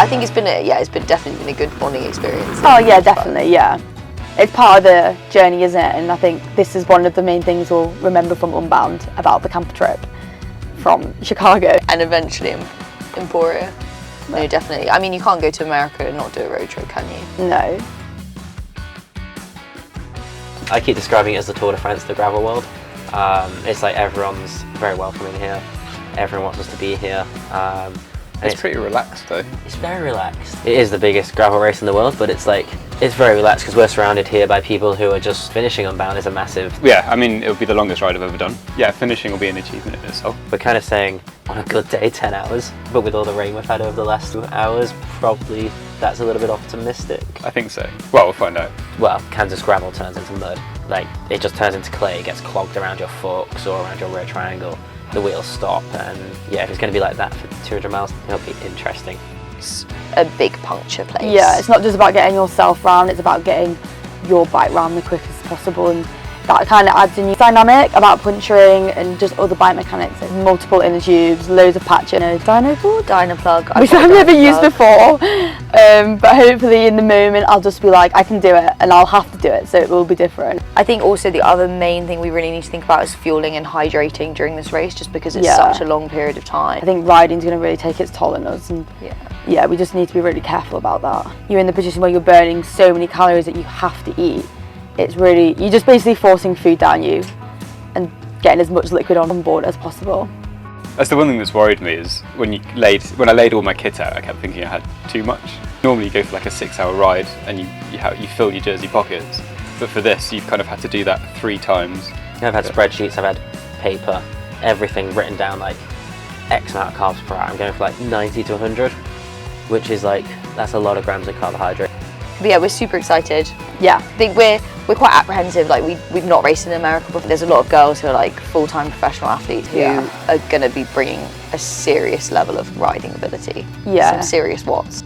think it's been definitely been a good bonding experience. Oh yeah, definitely, yeah. It's part of the journey, isn't it? And I think this is one of the main things we'll remember from Unbound about the camper trip from Chicago. And eventually Emporia. No, definitely. I mean, you can't go to America and not do a road trip, can you? No. I keep describing it as the Tour de France, the gravel world. It's like everyone's very welcoming here. Everyone wants us to be here. It's pretty relaxed though. It's very relaxed. It is the biggest gravel race in the world, but it's very relaxed because we're surrounded here by people who are just finishing Unbound. Is a massive... Yeah, I mean, it'll be the longest ride I've ever done. Yeah, finishing will be an achievement in itself. We're kind of saying, on a good day, 10 hours, but with all the rain we've had over the last 2 hours, probably that's a little bit optimistic. I think so. Well, we'll find out. Well, Kansas gravel turns into mud. Like, it just turns into clay, it gets clogged around your forks or around your rear triangle. The wheels stop, and yeah, if it's going to be like that for 200 miles, it'll be interesting. It's a big puncture place. Yeah, it's not just about getting yourself round, it's about getting your bike round the quickest possible, and that kind of adds a new dynamic about puncturing and just other bike mechanics. Like multiple inner tubes, loads of patching, Dynaplug, which I've never used before, but hopefully in the moment I'll just be like, I can do it, and I'll have to do it, so it will be different. I think also the other main thing we really need to think about is fueling and hydrating during this race, just because it's such a long period of time. I think riding's going to really take its toll on us, and yeah, we just need to be really careful about that. You're in the position where you're burning so many calories that you have to eat. It's really, you're just basically forcing food down you and getting as much liquid on board as possible. That's the one thing that's worried me is when I laid all my kit out, I kept thinking I had too much. Normally you go for like a 6-hour ride and you fill your jersey pockets, but for this you've kind of had to do that 3 times. I've had spreadsheets, I've had paper, everything written down, like X amount of carbs per hour. I'm going for like 90 to 100, which is like, that's a lot of grams of carbohydrate. But yeah, we're super excited. Yeah. I think we're quite apprehensive. Like we've not raced in America before. There's a lot of girls who are like full-time professional athletes who are going to be bringing a serious level of riding ability. Yeah. Some serious watts.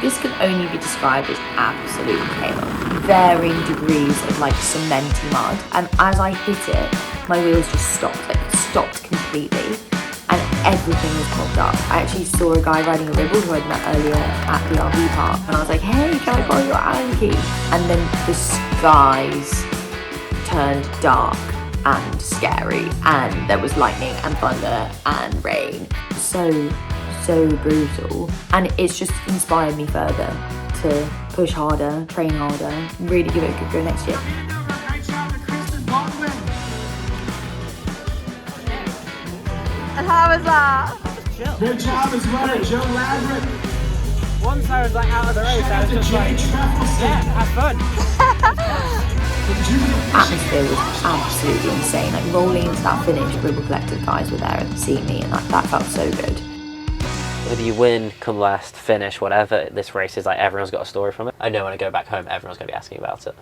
This can only be described as absolute chaos. Varying degrees of like cementy mud, and as I hit it, my wheels just stopped completely, and everything was clogged up. I actually saw a guy riding a Ribble who I'd met earlier at the RV park, and I was like, hey, can I borrow your Allen key? And then the skies turned dark and scary, and there was lightning and thunder and rain. So brutal, and it's just inspired me further to push harder, train harder, really give it a good go next year. And how was that? Good job as well, Joe Laverick. Once I was like out of the race, I was just like, yeah, have fun. Atmosphere was absolutely insane. Like rolling into that finish, Ribble Collective guys were there and seeing me, and that felt so good. Whether you win, come last, finish, whatever, this race is like everyone's got a story from it. I know when I go back home, everyone's going to be asking about it.